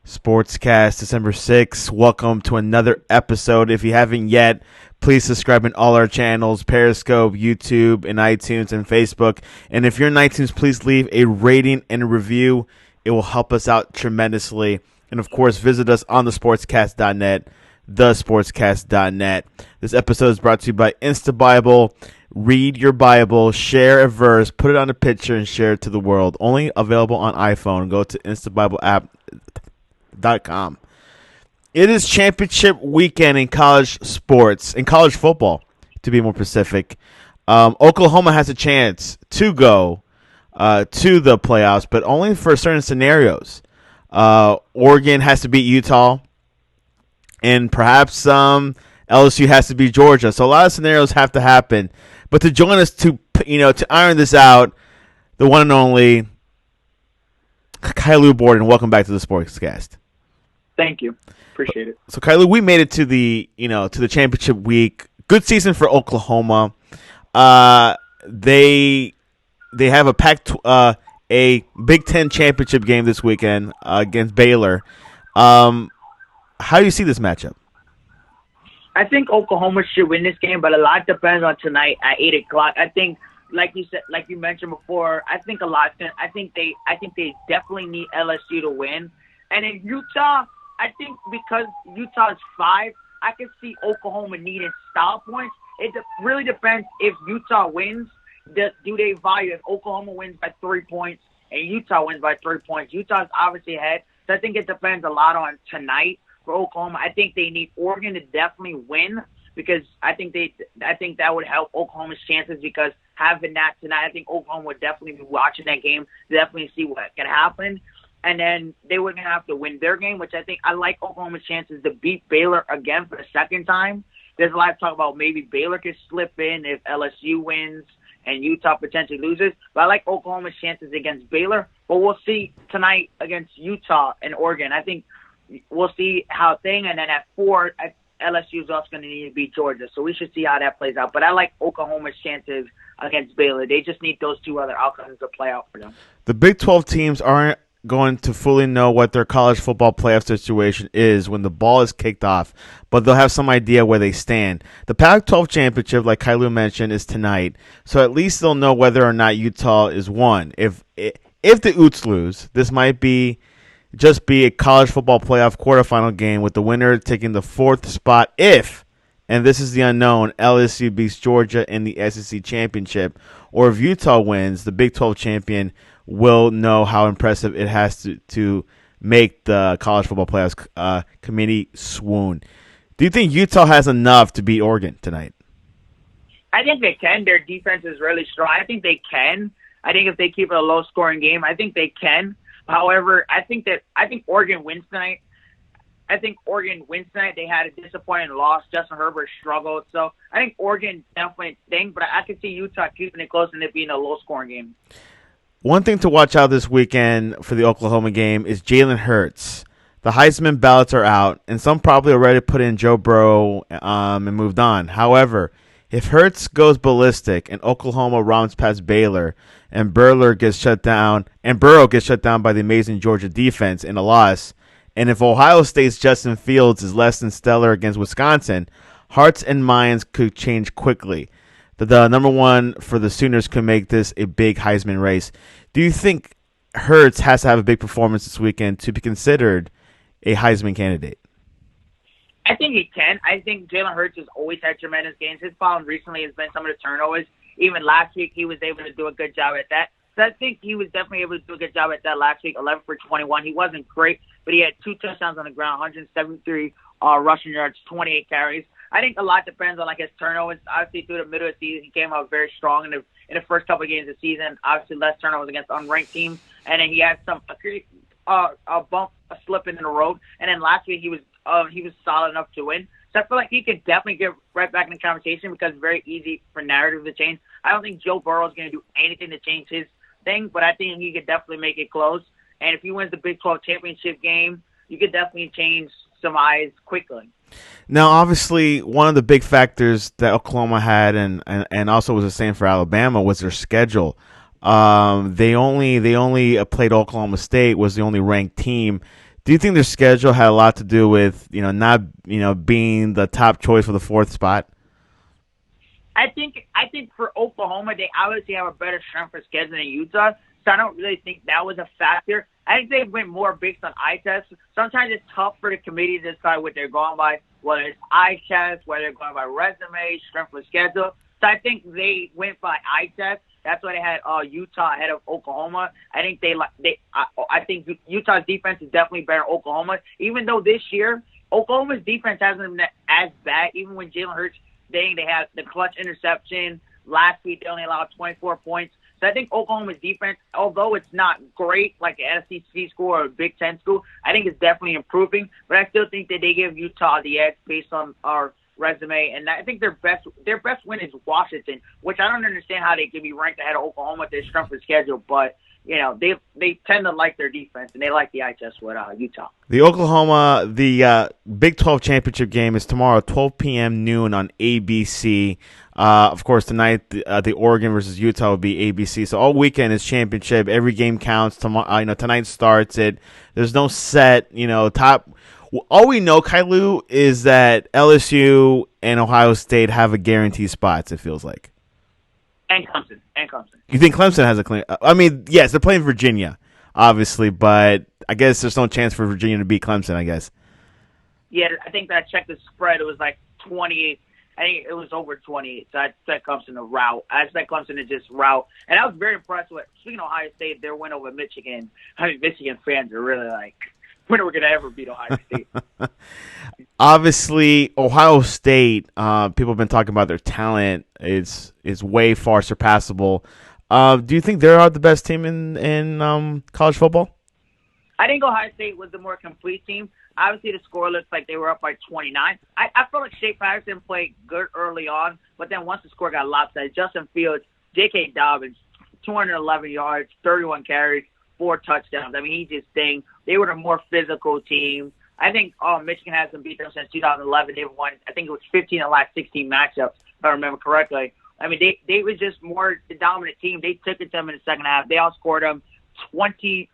Sportscast December 6th. Welcome to another episode. If you haven't yet, please subscribe in all our channels, Periscope, YouTube, and iTunes and Facebook. And if you're in iTunes, please leave a rating and a review. It will help us out tremendously. And of course, visit us on thesportscast.net, thesportscast.net. This episode is brought to you by InstaBible. Read your Bible, share a verse, put it on a picture, and share it to the world. Only available on iPhone. Go to instabibleapp.com. It is championship weekend in college sports, in college football, to be more specific. Oklahoma has a chance to go to the playoffs, but only for certain scenarios. Oregon has to beat Utah, and perhaps LSU has to beat Georgia. So a lot of scenarios have to happen. But to join us to iron this out, the one and only Caillou Borden. Welcome back to the Sportscast. Thank you. Appreciate it. So Caillou, we made it to the championship week. Good season for Oklahoma. They have a Big Ten championship game this weekend against Baylor. How do you see this matchup? I think Oklahoma should win this game, but a lot depends on tonight at 8 o'clock. I think, like you mentioned before, I think they definitely need LSU to win. And in Utah, I think because Utah is 5, I can see Oklahoma needing style points. It really depends if Utah wins. Do they value if Oklahoma wins by 3 points and Utah wins by 3 points? Utah's obviously ahead, so I think it depends a lot on tonight. For Oklahoma, I think they need Oregon to definitely win because I think that would help Oklahoma's chances because having that tonight, I think Oklahoma would definitely be watching that game to definitely see what can happen. And then they wouldn't have to win their game, which I think I like Oklahoma's chances to beat Baylor again for the second time. There's a lot of talk about maybe Baylor could slip in if LSU wins and Utah potentially loses. But I like Oklahoma's chances against Baylor. But we'll see tonight against Utah and Oregon. I think we'll see how thing, and then at 4, LSU is also going to need to beat Georgia. So we should see how that plays out. But I like Oklahoma's chances against Baylor. They just need those two other outcomes to play out for them. The Big 12 teams aren't going to fully know what their college football playoff situation is when the ball is kicked off, but they'll have some idea where they stand. The Pac-12 championship, like Caillou mentioned, is tonight, so at least they'll know whether or not Utah is won. If the Utes lose, this might be a college football playoff quarterfinal game with the winner taking the 4th spot if, and this is the unknown, LSU beats Georgia in the SEC championship, or if Utah wins, the Big 12 champion will know how impressive it has to make the college football playoffs committee swoon. Do you think Utah has enough to beat Oregon tonight? I think they can. Their defense is really strong. I think they can. I think if they keep it a low-scoring game, I think they can. However, I think Oregon wins tonight. They had a disappointing loss. Justin Herbert struggled. So I think Oregon definitely but I could see Utah keeping it close and it being a low-scoring game. One thing to watch out this weekend for the Oklahoma game is Jalen Hurts. The Heisman ballots are out, and some probably already put in Joe Burrow and moved on. However, if Hurts goes ballistic and Oklahoma rounds past Baylor and Burrow gets shut down by the amazing Georgia defense in a loss, and if Ohio State's Justin Fields is less than stellar against Wisconsin, hearts and minds could change quickly. The number one for the Sooners could make this a big Heisman race. Do you think Hurts has to have a big performance this weekend to be considered a Heisman candidate? I think he can. I think Jalen Hurts has always had tremendous games. His problem recently has been some of the turnovers. Even last week, he was able to do a good job at that. So I think he was definitely able to do a good job at that last week, 11 for 21. He wasn't great, but he had 2 touchdowns on the ground, 173 rushing yards, 28 carries. I think a lot depends on his turnovers. Obviously, through the middle of the season, he came out very strong in the first couple of games of the season. Obviously, less turnovers against unranked teams, and then he had a slip in the road. And then last week, he was solid enough to win. So I feel like he could definitely get right back in the conversation because it's very easy for narrative to change. I don't think Joe Burrow is going to do anything to change his thing, but I think he could definitely make it close. And if he wins the Big 12 championship game, you could definitely change some eyes quickly. Now, obviously, one of the big factors that Oklahoma had, and also was the same for Alabama, was their schedule. They only played Oklahoma State, was the only ranked team Do you think their schedule had a lot to do with not being the top choice for the fourth spot? I think for Oklahoma, they obviously have a better strength for schedule than Utah, so I don't really think that was a factor. I think they went more based on eye tests. Sometimes it's tough for the committee to decide what they're going by, whether it's eye tests, whether they're going by resume, strength for schedule. So I think they went by eye test. That's why they had Utah ahead of Oklahoma. I think I think Utah's defense is definitely better than Oklahoma. Even though this year Oklahoma's defense hasn't been as bad. Even when Jalen Hurts, they had the clutch interception last week. They only allowed 24 points. So I think Oklahoma's defense, although it's not great like an SEC school or a Big Ten school, I think it's definitely improving. But I still think that they give Utah the edge based on our resume, and I think their best win is Washington, which I don't understand how they can be ranked ahead of Oklahoma with their strength of schedule, but they tend to like their defense and they like the eye test with Utah. The Big 12 championship game is tomorrow, 12 p.m. noon on ABC. Of course, tonight the Oregon versus Utah will be ABC. So all weekend is championship. Every game counts. Tomorrow, tonight starts it. There's no set, top. All we know, Caillou, is that LSU and Ohio State have a guaranteed spots, it feels like. And Clemson. You think Clemson has a claim? I mean, yes, they're playing Virginia, obviously, but I guess there's no chance for Virginia to beat Clemson, I guess. Yeah, I think that I checked the spread. It was like 28. I think it was over 28, so I set Clemson to rout. I set Clemson to just rout. And I was very impressed with, speaking of Ohio State, their win over Michigan. I mean, Michigan fans are really like, when are we going to ever beat Ohio State? Obviously, Ohio State, people have been talking about their talent. It's way far surpassable. Do you think they are the best team in college football? I think Ohio State was the more complete team. Obviously, the score looks like they were up by 29. I felt like Shea Patterson played good early on, but then once the score got lopsided, Justin Fields, J.K. Dobbins, 211 yards, 31 carries, 4 touchdowns. I mean, he just think they were the more physical team. I think Michigan hasn't beat them since 2011. They've won, I think it was 15 of the last 16 matchups, if I remember correctly. I mean, they were just more the dominant team. They took it to them in the second half. They outscored them 28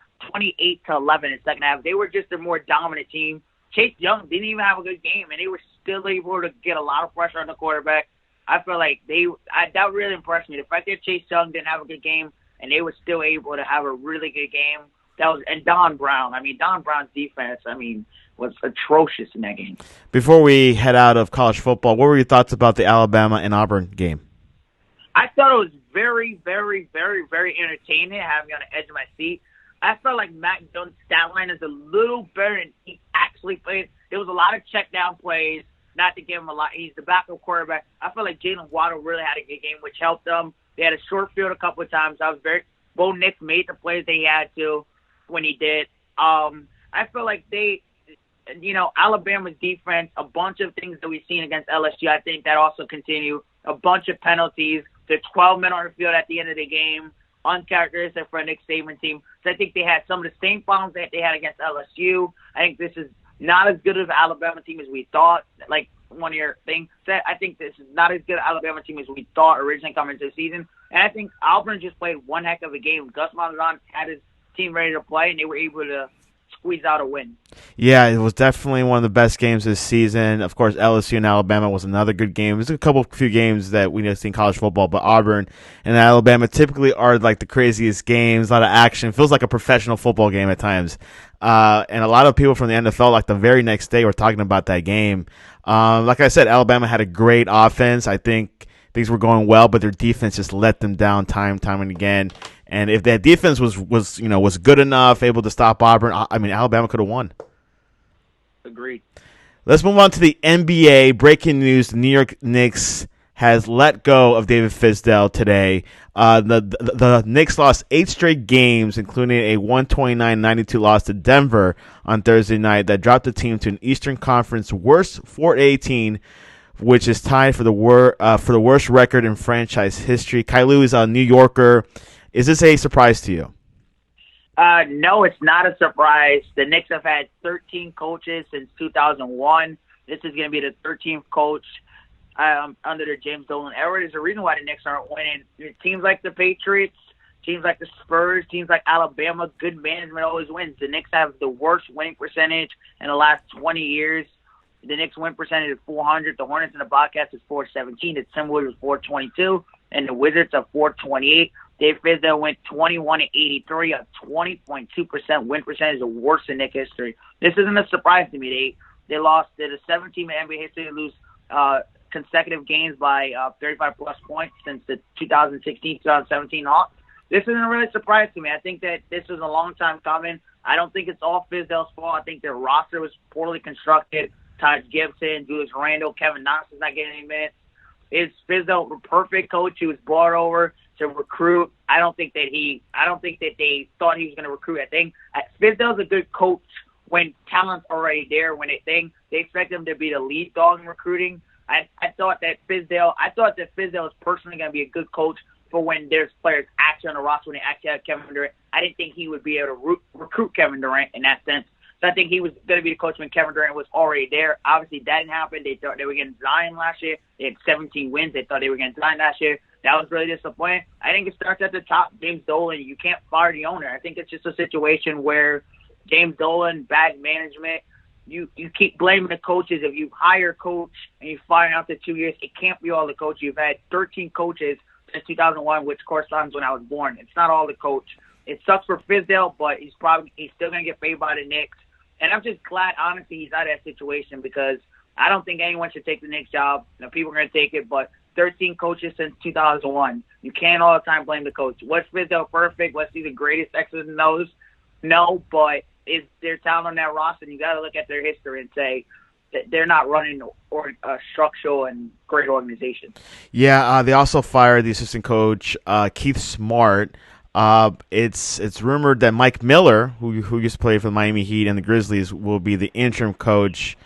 to 11 in the second half. They were just a more dominant team. Chase Young didn't even have a good game, and they were still able to get a lot of pressure on the quarterback. I feel like that really impressed me. The fact that Chase Young didn't have a good game, and they were still able to have a really good game. And Don Brown. I mean, Don Brown's defense, was atrocious in that game. Before we head out of college football, what were your thoughts about the Alabama and Auburn game? I thought it was very, very, very, very entertaining, having me on the edge of my seat. I felt like Mac Jones' stat line is a little better than he actually played. There was a lot of check down plays, not to give him a lot. He's the backup quarterback. I felt like Jalen Waddle really had a good game, which helped them. They had a short field a couple of times. Bo Nix made the plays they had to when he did. I feel like Alabama's defense, a bunch of things that we've seen against LSU, I think that also continue. A bunch of penalties. The 12 men on the field at the end of the game, uncharacteristic for a Nick Saban team. So I think they had some of the same problems that they had against LSU. I think this is not as good of an Alabama team as we thought. Like one of your things said, I think this is not as good an Alabama team as we thought originally coming into the season. And I think Auburn just played one heck of a game. Gus Malzahn had his team ready to play, and they were able to squeeze out a win. Yeah, it was definitely one of the best games this season. Of course, LSU and Alabama was another good game. There's a few games that we just see in college football, but Auburn and Alabama typically are like the craziest games, a lot of action. It feels like a professional football game at times. And a lot of people from the NFL, like the very next day, were talking about that game. Like I said, Alabama had a great offense. I think things were going well, but their defense just let them down time and again. And if that defense was good enough, able to stop Auburn, Alabama could have won. Agreed. Let's move on to the NBA. Breaking news: the New York Knicks has let go of David Fizdale today. The Knicks lost 8 straight games, including a 129-92 loss to Denver on Thursday night that dropped the team to an Eastern Conference worst 4-18, which is tied for the worst record in franchise history. Caillou is a New Yorker. Is this a surprise to you? No, it's not a surprise. The Knicks have had 13 coaches since 2001. This is going to be the 13th coach under the James Dolan era. There's a reason why the Knicks aren't winning. Teams like the Patriots, Teams like the Spurs, teams like Alabama, good management always wins. The Knicks have the worst winning percentage in the last 20 years. The Knicks win percentage is 400. The Hornets and the Bobcats is 417. The Timberwolves is 422. And the Wizards are 428. Dave Fizdale went 21-83, a 20.2% win percentage, the worst in Knicks history. This isn't a surprise to me. They lost. They're the 17th in NBA history to lose consecutive games by 35-plus points since the 2016-2017 Hawks. This isn't really a surprise to me. I think that this was a long time coming. I don't think it's all Fizdale's fault. I think their roster was poorly constructed. Taj Gibson, Julius Randle, Kevin Knox is not getting any minutes. Is Fizdale a perfect coach? He was brought over to recruit. I don't think that they thought he was going to recruit. I think Fizdale's a good coach when talent's already there. When they expect him to be the lead dog in recruiting. I thought that Fizdale was personally going to be a good coach for when there's players actually on the roster, when they actually have Kevin Durant. I didn't think he would be able to recruit Kevin Durant in that sense. So I think he was going to be the coach when Kevin Durant was already there. Obviously, that didn't happen. They thought they were getting Zion last year. They had 17 wins. They thought they were getting Zion last year. That was really disappointing. I think it starts at the top. James Dolan, you can't fire the owner. I think it's just a situation where James Dolan, bad management, you keep blaming the coaches. If you hire a coach and you fire him after 2 years, it can't be all the coach. You've had 13 coaches since 2001, which corresponds when I was born. It's not all the coach. It sucks for Fizdale, but he's still going to get paid by the Knicks. And I'm just glad, honestly, he's out of that situation because I don't think anyone should take the Knicks job. People are going to take it, but 13 coaches since 2001. You can't all the time blame the coach. Was Fizdale perfect? Was he the greatest X's and O's? No, but is there talent on that roster? And you got to look at their history and say that they're not running a structural and great organization. Yeah, they also fired the assistant coach, Keith Smart. It's rumored that Mike Miller, who used to play for the Miami Heat and the Grizzlies, will be the interim coach,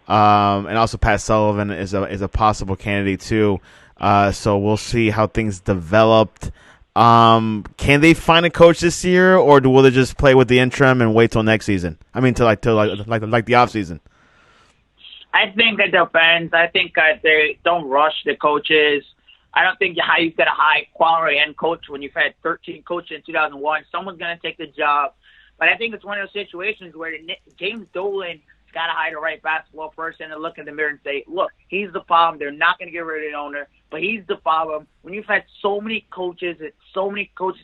and also Pat Sullivan is a possible candidate too. So we'll see how things developed. Can they find a coach this year, or will they just play with the interim and wait till next season? I mean, till the off season. I think it depends. I think they don't rush the coaches. I don't think how you get a high-quality end coach when you've had 13 coaches in 2001. Someone's going to take the job. But I think it's one of those situations where James Dolan's got to hire the right basketball person and look in the mirror and say, look, he's the problem. They're not going to get rid of the owner, but he's the problem. When you've had so many coaches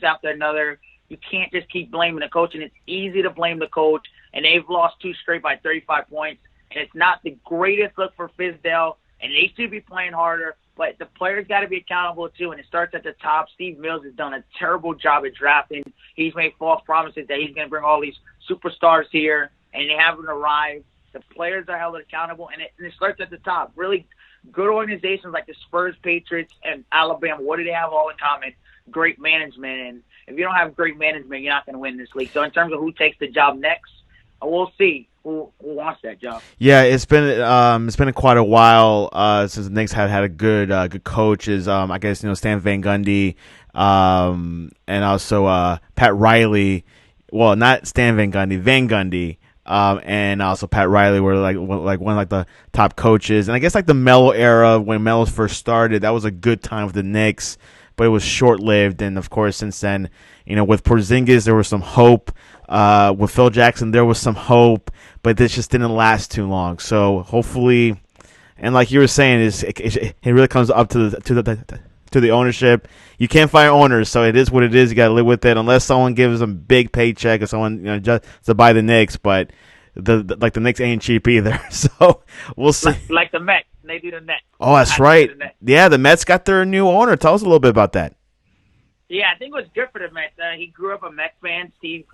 after another, you can't just keep blaming the coach. And it's easy to blame the coach, and they've lost 2 straight by 35 points. And it's not the greatest look for Fizdale, and they should be playing harder. But the players got to be accountable, too, and it starts at the top. Steve Mills has done a terrible job at drafting. He's made false promises that he's going to bring all these superstars here, and they haven't arrived. The players are held accountable, and it starts at the top. Really good organizations like the Spurs, Patriots, and Alabama, what do they have all in common? Great management. And if you don't have great management, you're not going to win this league. So in terms of who takes the job next, we'll see who wants that job. Yeah, it's been quite a while since the Knicks had a good coaches. I guess Stan Van Gundy, and also Pat Riley. Well, not Stan Van Gundy, Van Gundy, and also Pat Riley were like one of the top coaches. And I guess like the Melo era when Melo first started, that was a good time for the Knicks, but it was short lived. And of course, since then, with Porzingis there was some hope. With Phil Jackson, there was some hope, but this just didn't last too long. So hopefully, and like you were saying, it really comes up to the ownership. You can't fire owners, so it is what it is. You got to live with it, unless someone gives them a big paycheck or someone just to buy the Knicks. But the Knicks ain't cheap either. So we'll see. Like the Mets, they do the Nets. Oh, that's right. Yeah, the Mets got their new owner. Tell us a little bit about that. Yeah, I think it was good for the Mets. He grew up a Mets fan, Steve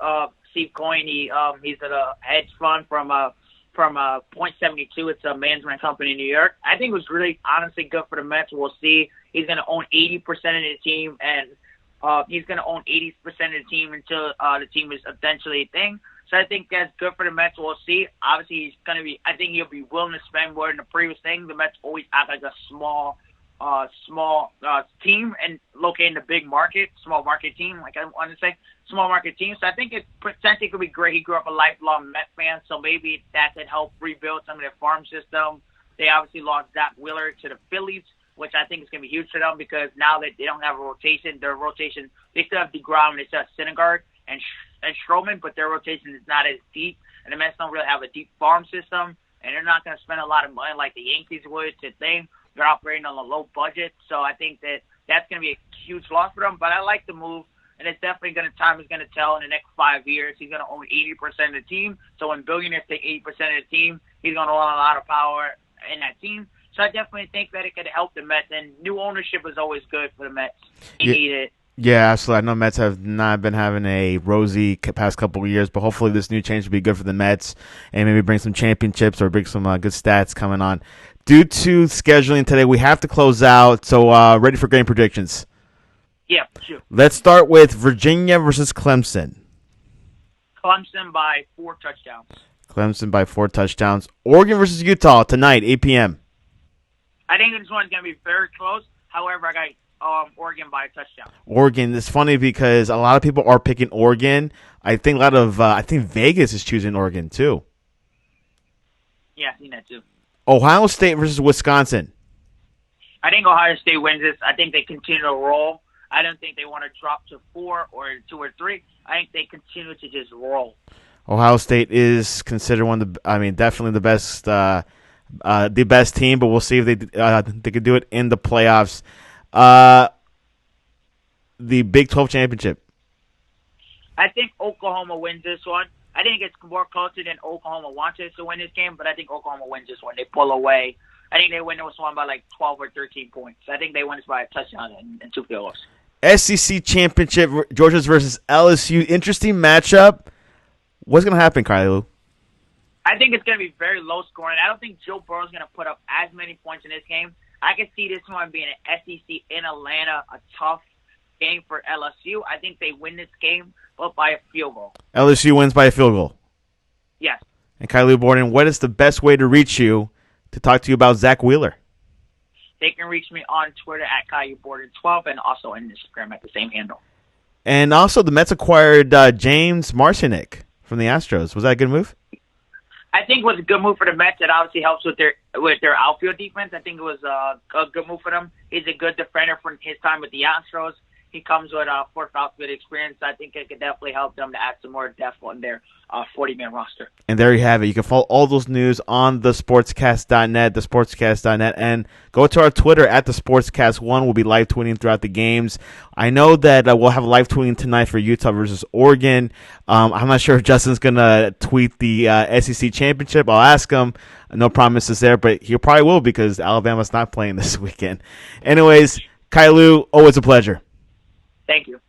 Coyne. He's at a hedge fund from Point 72. It's a management company in New York. I think it was really, honestly, good for the Mets. We'll see. He's going to own 80% of the team, and he's going to own 80% of the team until the team is eventually a thing. So I think that's good for the Mets. We'll see. Obviously, he's going to be. I think he'll be willing to spend more than the previous thing. The Mets always act like a small team and located in the big market, small market team, like I want to say, small market team. So I think it potentially could be great. He grew up a lifelong Met fan, so maybe that could help rebuild some of their farm system. They obviously lost Zach Wheeler to the Phillies, which I think is going to be huge for them because now that they don't have a rotation, they still have DeGrom, they still have Syndergaard and Stroman, but their rotation is not as deep, and the Mets don't really have a deep farm system, and they're not going to spend a lot of money like the Yankees would to think. They're operating on a low budget, so I think that's going to be a huge loss for them. But I like the move, and it's definitely time is going to tell in the next 5 years. He's going to own 80% of the team, so when billionaires take 80% of the team, he's going to own a lot of power in that team. So I definitely think that it could help the Mets, and new ownership is always good for the Mets. They need it. Yeah, absolutely. I know Mets have not been having a rosy past couple of years, but hopefully this new change will be good for the Mets and maybe bring some championships or bring some good stats coming on. Due to scheduling today, we have to close out, so ready for game predictions. Yeah, sure. Let's start with Virginia versus Clemson. Clemson by 4 touchdowns. Clemson by 4 touchdowns. Oregon versus Utah tonight, 8 p.m. I think this one's going to be very close. However, I got Oregon by a touchdown. Oregon. It's funny because a lot of people are picking Oregon. I think I think Vegas is choosing Oregon too. Yeah, I've seen that too. Ohio State versus Wisconsin. I think Ohio State wins this. I think they continue to roll. I don't think they want to drop to 4 or 2 or 3. I think they continue to just roll. Ohio State is considered definitely the best team, but we'll see if they could do it in the playoffs. The Big 12 championship. I think Oklahoma wins this one. I think it's more closer than Oklahoma wants us to win this game, but I think Oklahoma wins this one. They pull away. I think they win this one by like 12 or 13 points. I think they win this by a touchdown and 2 field goals. SEC championship, Georgia versus LSU. Interesting matchup. What's going to happen, Caillou? I think it's going to be very low scoring. I don't think Joe Burrow is going to put up as many points in this game. I can see this one being an SEC in Atlanta, a tough game for LSU. I think they win this game, but by a field goal. LSU wins by a field goal. Yes. And Caillou Borden, what is the best way to reach you to talk to you about Zach Wheeler? They can reach me on Twitter at Caillou Borden 12 and also on Instagram at the same handle. And also, the Mets acquired James Marcinek from the Astros. Was that a good move? I think it was a good move for the Mets. It obviously helps with their outfield defense. I think it was a good move for them. He's a good defender from his time with the Astros. He comes with a fourth outfield experience. I think it could definitely help them to add some more depth on their 40-man roster. And there you have it. You can follow all those news on thesportscast.net, thesportscast.net, and go to our Twitter at thesportscast1. We'll be live tweeting throughout the games. I know that we'll have live tweeting tonight for Utah versus Oregon. I'm not sure if Justin's going to tweet the SEC championship. I'll ask him. No promises there, but he probably will because Alabama's not playing this weekend. Anyways, Caillou, always a pleasure. Thank you.